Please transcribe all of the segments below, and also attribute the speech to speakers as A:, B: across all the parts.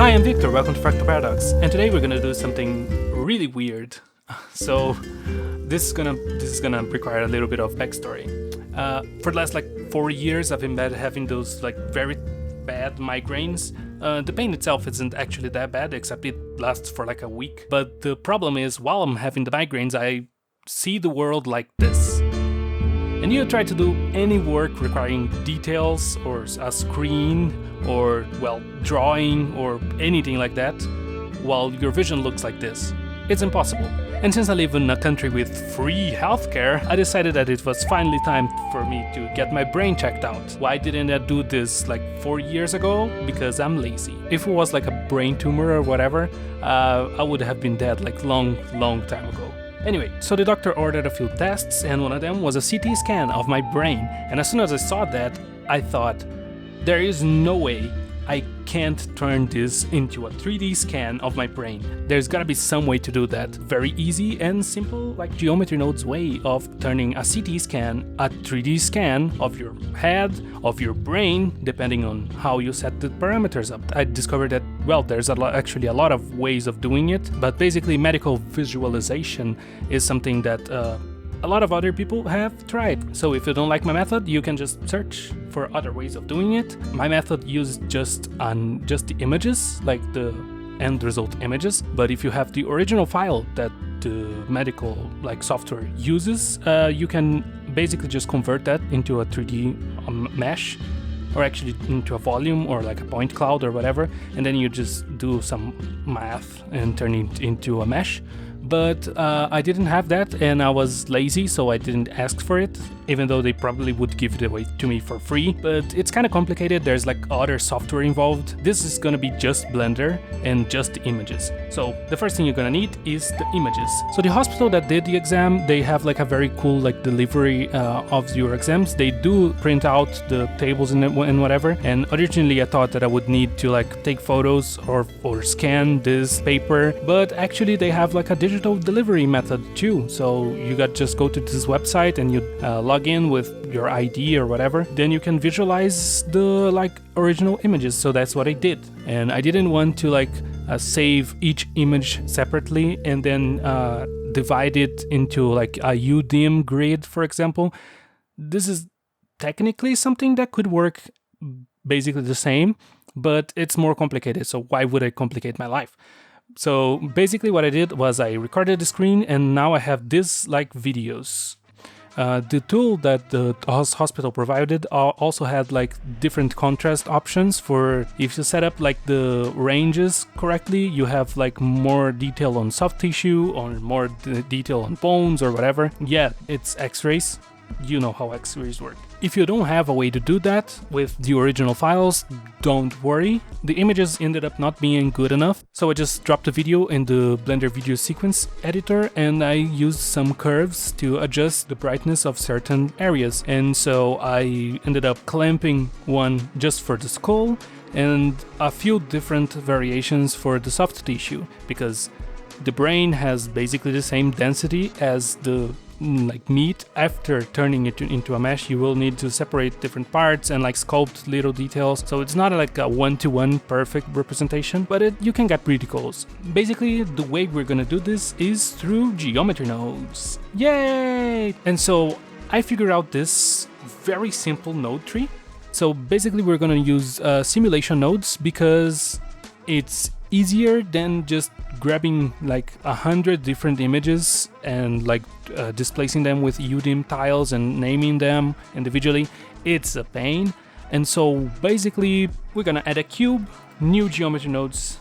A: Hi, I'm Victor, welcome to Fractal Paradox, and today we're gonna do something really weird. So this is gonna require a little bit of backstory. For the last 4 years I've been having those very bad migraines. The pain itself isn't actually that bad, except it lasts for a week. But the problem is, while I'm having the migraines, I see the world like this. And you try to do any work requiring details or a screen or, drawing or anything like that, while your vision looks like this. It's impossible. And since I live in a country with free healthcare, I decided that it was finally time for me to get my brain checked out. Why didn't I do this 4 years ago? Because I'm lazy. If it was a brain tumor or whatever, I would have been dead long time ago. Anyway, so the doctor ordered a few tests, and one of them was a CT scan of my brain. And as soon as I saw that, I thought, there is no way I can't turn this into a 3D scan of my brain. There's gotta be some way to do that. Very easy and simple, Geometry Node's way of turning a CT scan, a 3D scan of your head, of your brain, depending on how you set the parameters up. I discovered that, there's actually a lot of ways of doing it, but basically medical visualization is something that a lot of other people have tried. So if you don't like my method, you can just search for other ways of doing it. My method used just the images, the end result images. But if you have the original file that the medical software uses, you can basically just convert that into a 3D mesh, or actually into a volume or a point cloud or whatever, and then you just do some math and turn it into a mesh. But I didn't have that, and I was lazy, so I didn't ask for it, even though they probably would give it away to me for free. But it's kind of complicated. There's other software involved. This is gonna be just Blender and just the images. So the first thing you're gonna need is the images. So the hospital that did the exam, they have a very cool delivery of your exams. They do print out the tables and whatever. And originally I thought that I would need to take photos or scan this paper, but actually they have a digital delivery method too. So you got just go to this website and you log in with your ID or whatever. Then you can visualize the original images. So that's what I did. And I didn't want to save each image separately and then divide it into a UDIM grid, for example. This is technically something that could work basically the same, but it's more complicated. So why would I complicate my life? So basically what I did was I recorded the screen, and now I have this videos. The tool that the hospital provided also had different contrast options for if you set up the ranges correctly, you have more detail on soft tissue or more detail on bones or whatever. Yeah, it's X-rays. You know how X-rays work. If you don't have a way to do that with the original files, don't worry. The images ended up not being good enough, so I just dropped the video in the Blender Video Sequence editor, and I used some curves to adjust the brightness of certain areas. And so I ended up clamping one just for the skull and a few different variations for the soft tissue, because the brain has basically the same density as the meat. After turning it into a mesh, you will need to separate different parts and sculpt little details. So it's not a one-to-one perfect representation, but you can get pretty close. Basically, the way we're gonna do this is through geometry nodes. Yay! And so I figured out this very simple node tree. So basically, we're gonna use simulation nodes because it's easier than just grabbing 100 different images and displacing them with UDIM tiles and naming them individually. It's a pain. And so basically we're gonna add a cube, new geometry nodes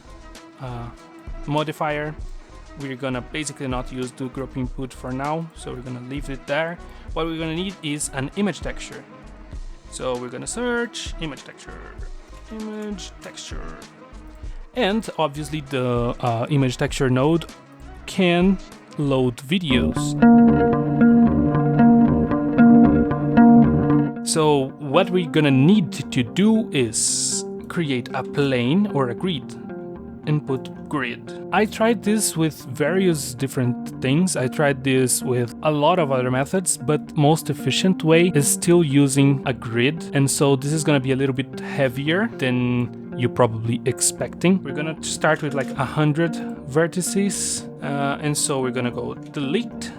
A: modifier. We're gonna basically not use the group input for now, so we're gonna leave it there. What we're gonna need is an image texture. So we're gonna search image texture. And obviously the image texture node can load videos. So what we're gonna need to do is create a plane or a grid. Input grid. I tried this with various different things. I tried this with a lot of other methods, but most efficient way is still using a grid. And so this is gonna be a little bit heavier than you're probably expecting. We're gonna start with like 100 vertices, and so we're gonna go delete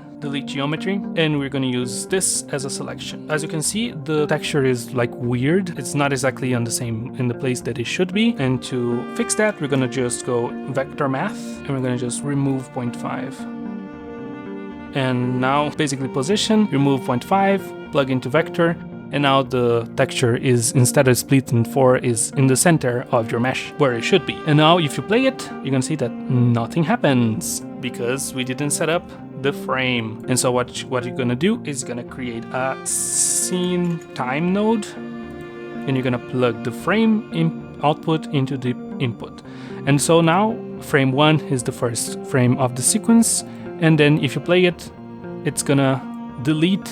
A: geometry, and we're going to use this as a selection. As you can see, the texture is like weird. It's not exactly in the place that it should be. And to fix that, we're going to just go vector math, and we're going to just remove 0.5. And now basically position, remove 0.5, plug into vector, and now the texture is, instead of split in 4, is in the center of your mesh where it should be. And now if you play it, you're gonna see that nothing happens because we didn't set up the frame. And so what you're gonna do is gonna create a scene time node, and you're gonna plug the frame output into the input. And so now frame 1 is the first frame of the sequence, and then if you play it, it's gonna delete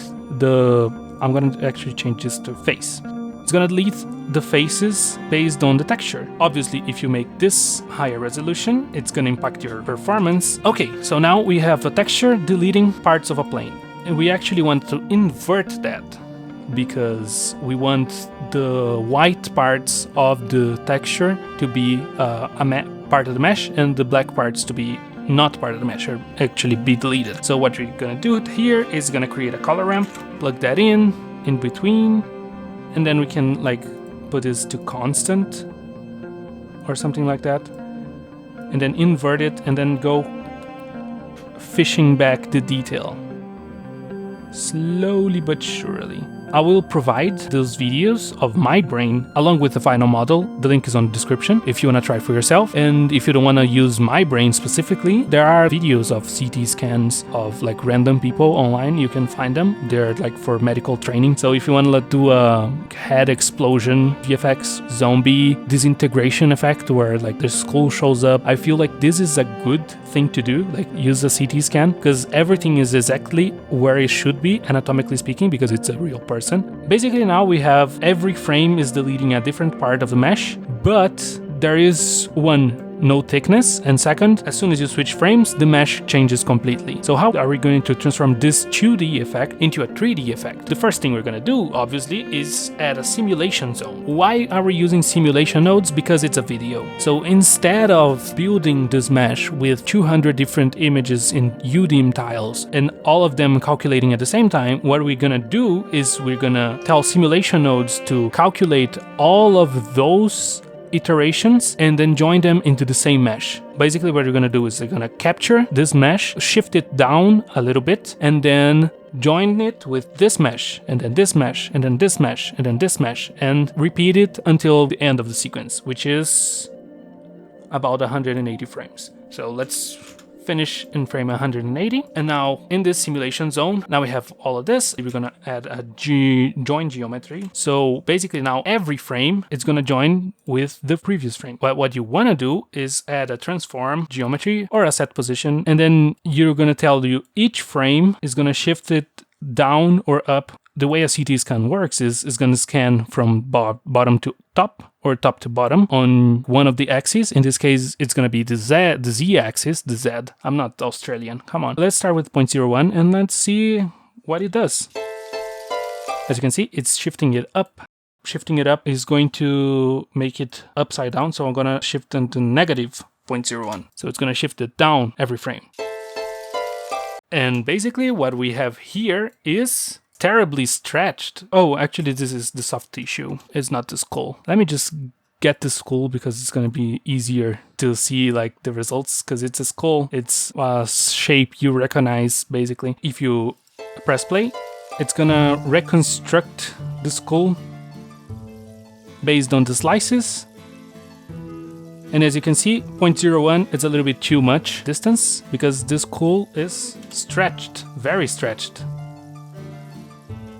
A: I'm gonna actually change this to face. It's gonna delete the faces based on the texture. Obviously, if you make this higher resolution, it's gonna impact your performance. Okay, so now we have a texture deleting parts of a plane. And we actually want to invert that because we want the white parts of the texture to be part of the mesh and the black parts to be not part of the mesh, or actually be deleted. So what we're gonna do here is gonna create a color ramp, plug that in between, and then we can like put this to constant or something like that, and then invert it, and then go fishing back the detail slowly but surely. I will provide those videos of my brain along with the final model. The link is on the description if you want to try for yourself. And if you don't want to use my brain specifically, there are videos of CT scans of like random people online. You can find them. They're like for medical training. So if you want to do a head explosion VFX, zombie disintegration effect where like the skull shows up, I feel like this is a good thing to do, like use a CT scan, because everything is exactly where it should be, anatomically speaking, because it's a real person. Basically now we have every frame is deleting a different part of the mesh, but there is one, no thickness, and second, as soon as you switch frames, the mesh changes completely. So how are we going to transform this 2D effect into a 3D effect? The first thing we're going to do, obviously, is add a simulation zone. Why are we using simulation nodes? Because it's a video. So instead of building this mesh with 200 different images in UDIM tiles and all of them calculating at the same time, what we're going to do is we're going to tell simulation nodes to calculate all of those iterations and then join them into the same mesh. Basically what you're gonna do is you're gonna capture this mesh, shift it down a little bit, and then join it with this mesh, and then this mesh, and then this mesh, and then this mesh, and repeat it until the end of the sequence, which is about 180 frames. So let's finish in frame 180. And now in this simulation zone, now we have all of this. We're gonna add a join geometry. So basically now every frame is gonna join with the previous frame. But what you wanna do is add a transform geometry or a set position, and then you're gonna tell you each frame is gonna shift it down or up. The way a CT scan works is going to scan from bottom to top or top to bottom on one of the axes. In this case, it's going to be the Z axis, the Z. I'm not Australian. Come on. Let's start with 0.01 and let's see what it does. As you can see, it's shifting it up. Shifting it up is going to make it upside down. So I'm going to shift into negative 0.01. So it's going to shift it down every frame. And basically what we have here is terribly stretched. Oh, actually this is the soft tissue. It's not the skull. Let me just get the skull because it's going to be easier to see like the results, because it's a skull. It's a shape you recognize basically. If you press play, it's going to reconstruct the skull based on the slices. And as you can see, 0.01 is a little bit too much distance because this skull is stretched, very stretched.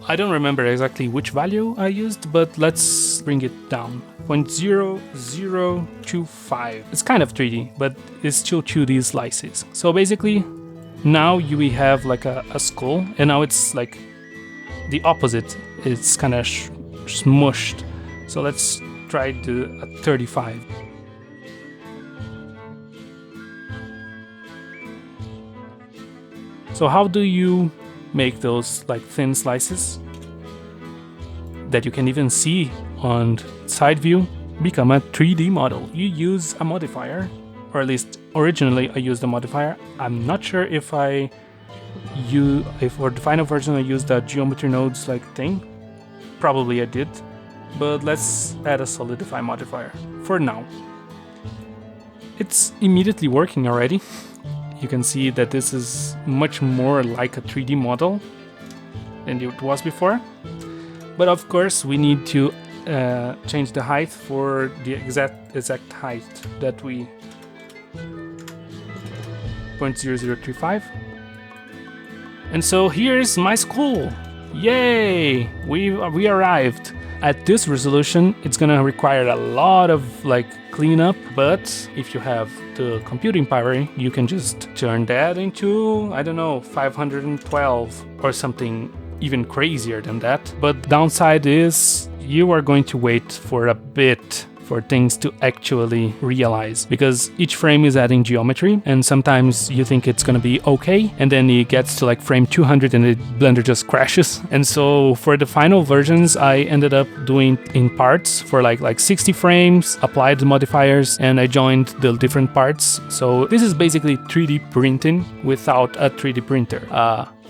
A: I don't remember exactly which value I used, but let's bring it down. 0.0025. It's kind of 3D, but it's still 2D slices. So basically, now we have like a skull, and now it's like the opposite. It's kind of smushed. So let's try a 35. So how do you make those like thin slices that you can even see on side view? become a 3D model. You use a modifier, or at least originally I used a modifier. I'm not sure if for the final version I used the geometry nodes like thing. Probably I did, but let's add a solidify modifier for now. It's immediately working already. You can see that this is much more like a 3D model than it was before. But of course we need to change the height for the exact height that we 0.0035. And so here's my school. Yay! We arrived. At this resolution, it's gonna require a lot of cleanup, but if you have the computing power, you can just turn that into, I don't know, 512 or something even crazier than that. But downside is you are going to wait for a bit for things to actually realize, because each frame is adding geometry, and sometimes you think it's gonna be okay, and then it gets to frame 200 and the Blender just crashes. And so for the final versions, I ended up doing in parts for like 60 frames, applied the modifiers, and I joined the different parts. So this is basically 3D printing without a 3D printer.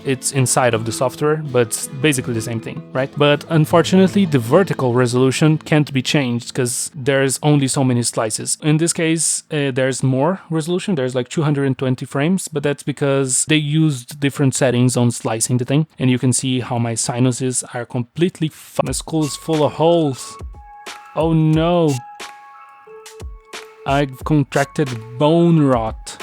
A: It's inside of the software, but it's basically the same thing, right? But unfortunately, the vertical resolution can't be changed because there's only so many slices. In this case, there's more resolution. There's 220 frames, but that's because they used different settings on slicing the thing. And you can see how my sinuses are completely My skull is full of holes. Oh no. I've contracted bone rot.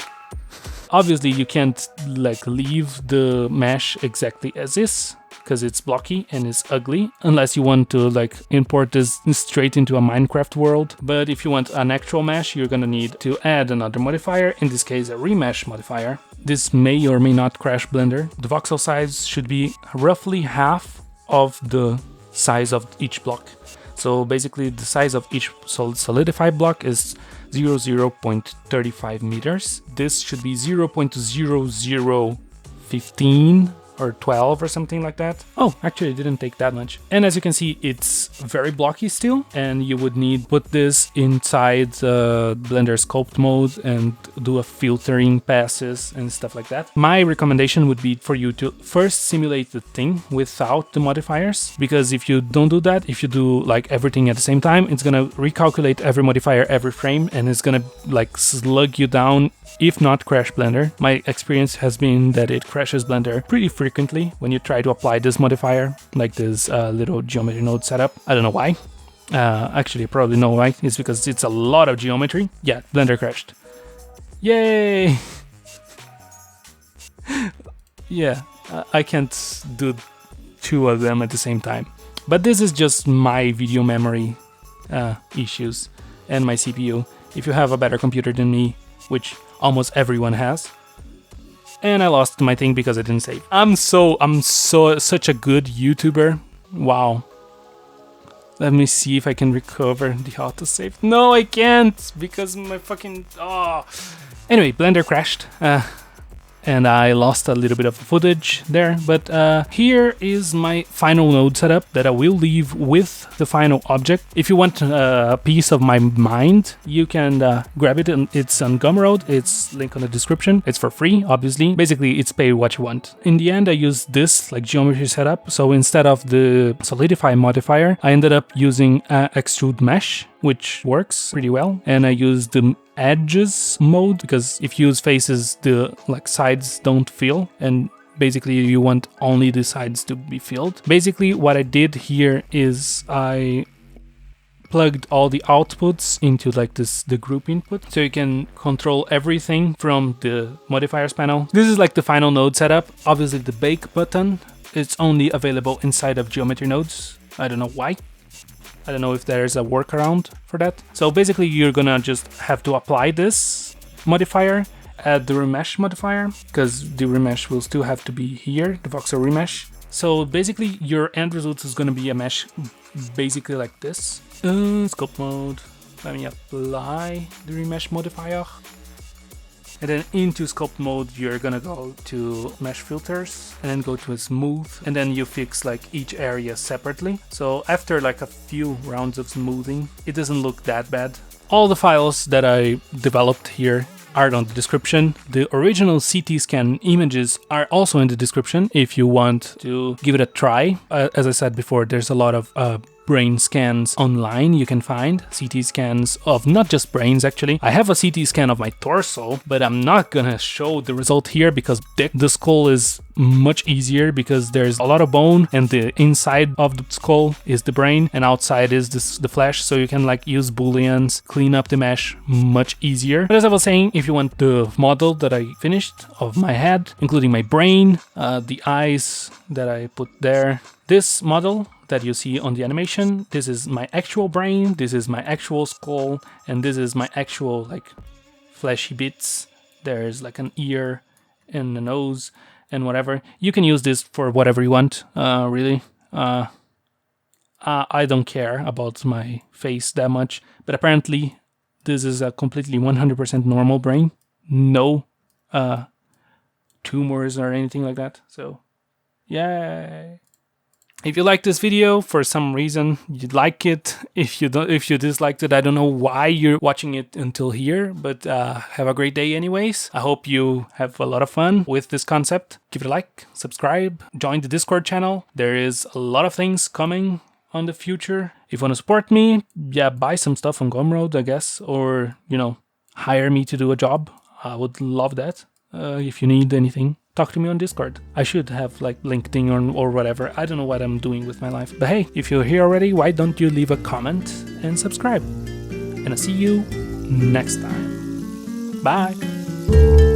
A: Obviously, you can't leave the mesh exactly as is, because it's blocky and it's ugly, unless you want to import this straight into a Minecraft world. But if you want an actual mesh, you're gonna need to add another modifier, in this case a remesh modifier. This may or may not crash Blender. The voxel size should be roughly half of the size of each block. So basically the size of each solidified block is 0.35 meters. This should be 0.0015 or 12 or something like that. Oh, actually it didn't take that much. And as you can see, it's very blocky still, and you would need to put this inside Blender sculpt mode and do a filtering passes and stuff like that. My recommendation would be for you to first simulate the thing without the modifiers, because if you don't do that, if you do everything at the same time, it's gonna recalculate every modifier every frame, and it's gonna slug you down, if not crash Blender. My experience has been that it crashes Blender pretty frequently when you try to apply this modifier, like this little geometry node setup. I don't know why. Actually, I probably know why. It's because it's a lot of geometry. Yeah, Blender crashed. Yay! Yeah, I can't do two of them at the same time. But this is just my video memory issues and my CPU. If you have a better computer than me, which almost everyone has. And I lost my thing because I didn't save. I'm such a good YouTuber. Wow. Let me see if I can recover the autosave. No, I can't, because my fucking... Oh. Anyway, Blender crashed. And I lost a little bit of footage there, but here is my final node setup that I will leave with the final object. If you want a piece of my mind, you can grab it, and it's on Gumroad. It's linked on the description. It's for free, obviously. Basically, it's pay what you want. In the end, I used this geometry setup. So instead of the solidify modifier, I ended up using extrude mesh, which works pretty well. And I used the edges mode, because if you use faces, the sides don't fill, and basically you want only the sides to be filled. Basically what I did here is I plugged all the outputs into the group input, so you can control everything from the modifiers panel. This is the final node setup. Obviously the bake button, it's only available inside of geometry nodes. I don't know why. I don't know if there's a workaround for that. So basically you're gonna just have to apply this modifier, add the remesh modifier, because the remesh will still have to be here, the voxel remesh. So basically your end result is gonna be a mesh basically like this. Sculpt mode. Let me apply the remesh modifier. And then into sculpt mode, you're gonna go to mesh filters and then go to smooth, and then you fix like each area separately. So after like a few rounds of smoothing, it doesn't look that bad. All the files that I developed here are on the description. The original CT scan images are also in the description if you want to give it a try. As I said before, there's a lot of brain scans online you can find. CT scans of not just brains, actually. I have a CT scan of my torso, but I'm not gonna show the result here because the skull is much easier because there's a lot of bone and the inside of the skull is the brain and outside is the flesh, so you can like use booleans, clean up the mesh much easier. But as I was saying, if you want the model that I finished of my head, including my brain, the eyes that I put there, this model that you see on the animation, this is my actual brain, this is my actual skull, and this is my actual like fleshy bits. There's like an ear and a nose and whatever. You can use this for whatever you want, really. I don't care about my face that much, but apparently this is a completely 100% normal brain. No tumors or anything like that. So, yay! If you like this video for some reason, you'd like it. If you disliked it, I don't know why you're watching it until here, but have a great day anyways. I hope you have a lot of fun with this concept. Give it a like, subscribe, join the Discord channel. There is a lot of things coming on the future. If you want to support me, yeah, buy some stuff on Gumroad, I guess, or, you know, hire me to do a job. I would love that. If you need anything, talk to me on Discord. I should have like LinkedIn or whatever. I don't know what I'm doing with my life. But hey, if you're here already, why don't you leave a comment and subscribe? And I'll see you next time. Bye!